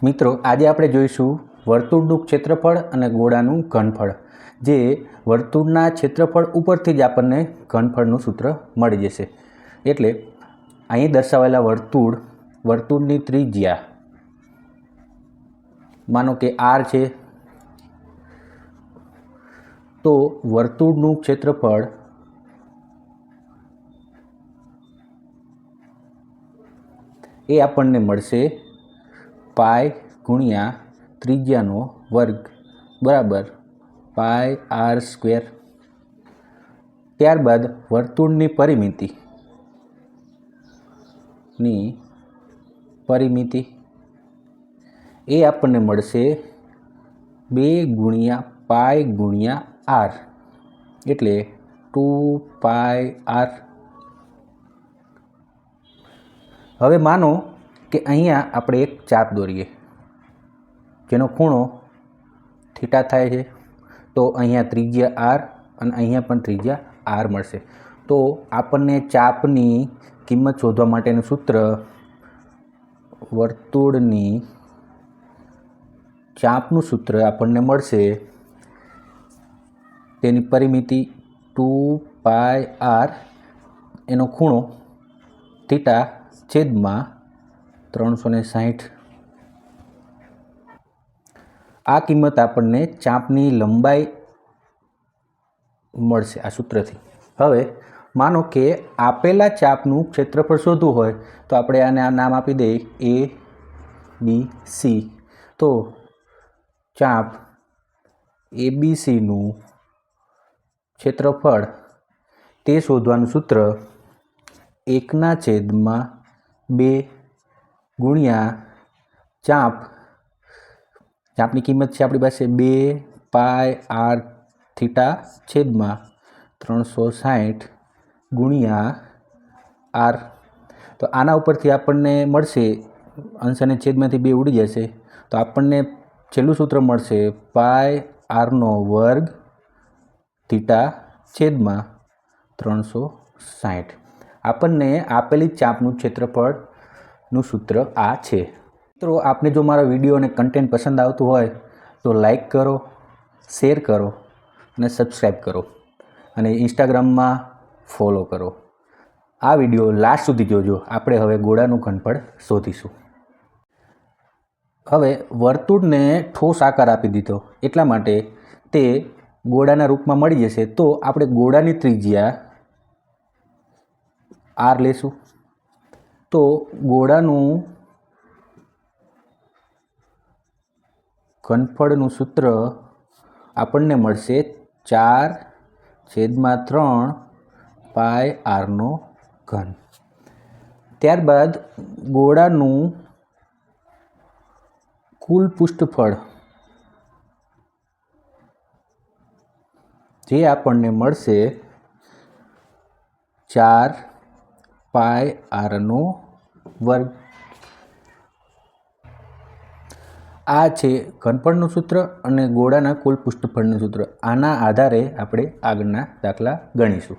મિત્રો આજે આપણે જોઈશું વર્તુળનું ક્ષેત્રફળ અને ગોળાનું ઘનફળ। જે વર્તુળના ક્ષેત્રફળ ઉપરથી જ આપણને ઘનફળનું સૂત્ર મળી જશે। એટલે અહીં દર્શાવેલા વર્તુળની ત્રિજ્યા માનો કે r છે, તો વર્તુળનું ક્ષેત્રફળ એ આપણને મળશે પાઈ ગુણ્યા ત્રિજ્યાનો વર્ગ બરાબર પાઈ r સ્ક્વેર। ત્યારબાદ વર્તુળની પરિમિતિ એ આપણને મળશે 2 ગુણ્યા પાઈ ગુણ્યા r એટલે 2 પાઈ r। હવે માનો કે અહીંયા આપણે એક ચાપ દોરીએ જેનો ખૂણો થીટા થાય છે, તો અહીંયા ત્રિજ્યા r અને અહીંયા પણ ત્રિજ્યા r મળશે। તો આપણને ચાપની કિંમત શોધવા માટેનું સૂત્ર વર્તુળની ચાપનું સૂત્ર આપણને મળશે, તેની પરિમિતિ 2 પાઈ r, એનો ખૂણો થીટા છેદમાં 360। આ કિંમત આપણને ચાપની લંબાઈ મળશે આ સૂત્રથી। હવે માનો કે આપેલા ચાપનું ક્ષેત્રફળ શોધવું હોય તો આપણે આને નામ આપી દઈએ ABC। તો ચાપ ABCનું ક્ષેત્રફળ તે શોધવાનું સૂત્ર 1/2 ગુણ્યા ચાપની કિંમત છે આપણી પાસે 2 પાઈ r થીટા છેદમાં 360 ગુણ્યા r। તો આના ઉપરથી આપણને મળશે, અંશ અને છેદમાંથી 2 ઉડી જશે, તો આપણને છેલ્લું સૂત્ર મળશે પાઈ rનો વર્ગ થીટા છેદમાં 360। આપણને આપેલી ચાપનું ક્ષેત્રફળનું સૂત્ર આ છે। મિત્રો આપને જો મારો વિડીયો અને કન્ટેન્ટ પસંદ આવતું હોય તો લાઈક કરો, શેર કરો અને સબસ્ક્રાઈબ કરો અને ઇન્સ્ટાગ્રામમાં ફોલો કરો। આ વિડીયો લાસ્ટ સુધી જોજો। આપણે હવે ગોળાનું ઘનફળ શોધીશું। હવે વર્તુળને ઠોસ આકાર આપી દીધો એટલા માટે તે ગોળાના રૂપમાં મળી જશે, તો આપણે ગોળાની ત્રિજ્યા r લેશું। તો ગોળાનું ઘનફળનું સૂત્ર આપણને મળશે 4/3 પાઈ rનો ઘન। ત્યારબાદ ગોળાનું કુલ પૃષ્ઠફળ જે આપણને મળશે 4 પાઈ rનો વર્ગ। આ છે ઘનફળનું સૂત્ર અને ગોળાના કુલ પૃષ્ઠફળનું સૂત્ર। આના આધારે આપણે આગળના દાખલા ગણીશું।